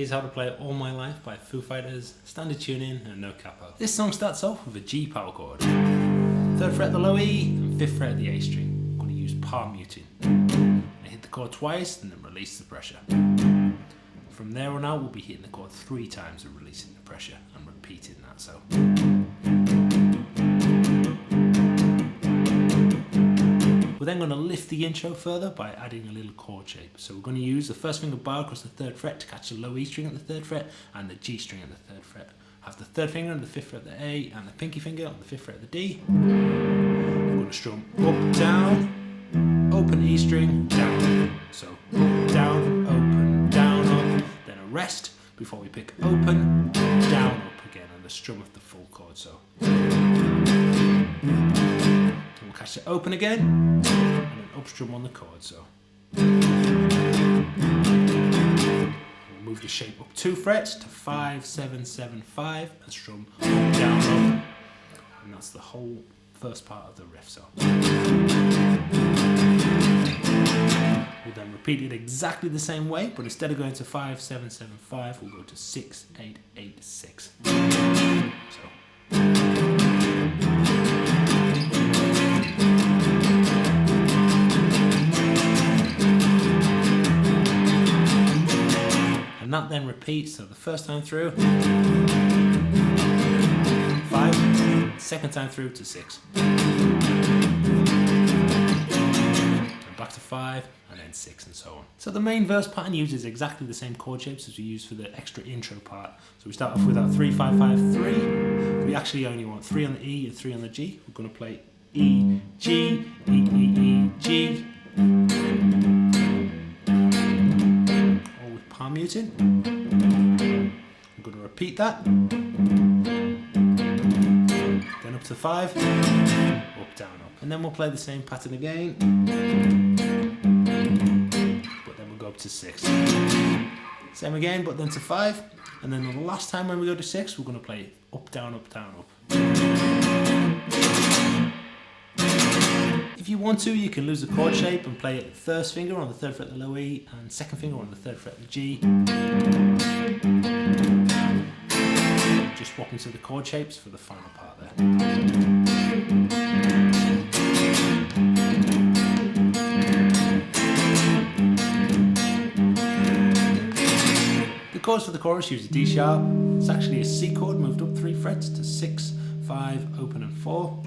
Here's How to Play It All My Life by Foo Fighters, standard tuning and no capo. This song starts off with a G power chord, 3rd fret of the low E and 5th fret of the A string. I'm going to use palm muting. I hit the chord twice and then release the pressure. From there on out we'll be hitting the chord 3 times and releasing the pressure and repeating that. So we're then going to lift the intro further by adding a little chord shape. So we're going to use the 1st finger bar across the 3rd fret to catch the low E string at the 3rd fret and the G string at the 3rd fret. Have the 3rd finger on the 5th fret of the A and the pinky finger on the 5th fret of the D. I'm going to strum up, down, open E string, down. So up, down, open, down, up. Then a rest before we pick open, down, up again, and the strum of the full chord. So we'll catch the open again, and then up strum on the chord. So we'll move the shape up 2 frets to 5, 7, 7, 5, and strum up, down, up, and that's the whole first part of the riff. So we'll then repeat it exactly the same way, but instead of going to 5, 7, 7, 5, we'll go to 6, 8, 8, 6. So. And that then repeats, so the first time through, 5, 2nd time through to 6. And back to 5, and then 6, and so on. So the main verse pattern uses exactly the same chord shapes as we use for the extra intro part. So we start off with our 3, 5, 5, 3. We actually only want 3 on the E and 3 on the G. We're going to play E, G, E, E, E, G. Palm muting. I'm going to repeat that. Then up to 5, up, down, up. And then we'll play the same pattern again. But then we'll go up to 6. Same again, but then to 5. And then the last time when we go to 6, we're going to play up, down, up, down, up. If you want to, you can lose the chord shape and play it 1st finger on the 3rd fret of the low E and 2nd finger on the 3rd fret of the G. Just swap into the chord shapes for the final part there. The chords for the chorus use a D sharp. It's actually a C chord moved up 3 frets to 6, 5, open and 4.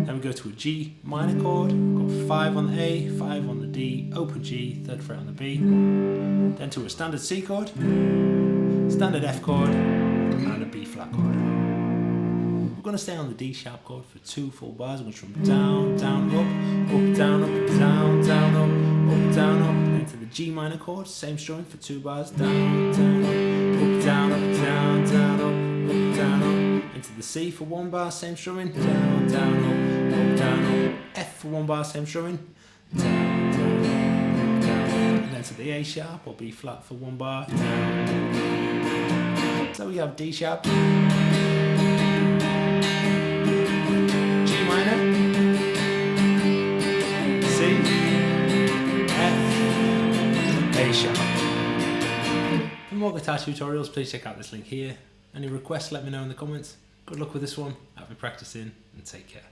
Then we go to a G minor chord, got 5 on the A, 5 on the D, open G, 3rd fret on the B. Then to a standard C chord, standard F chord, and a B flat chord. We're going to stay on the D sharp chord for 2 full bars. We're going to strum down, down, up, down, up, down, down, up, down, up. Then to the G minor chord, same strumming for 2 bars, down, down, up, down, up, down, down, up, down, up. Into the C for 1 bar, same strumming, down, down, up, down, up. F for 1 bar, same strumming, down, down, up, down, up. And then to the A sharp or B flat for 1 bar, down. So we have D sharp, G minor, C, F, A sharp. For more guitar tutorials, please check out this link here. Any requests, let me know in the comments. Good luck with this one, happy practicing, and take care.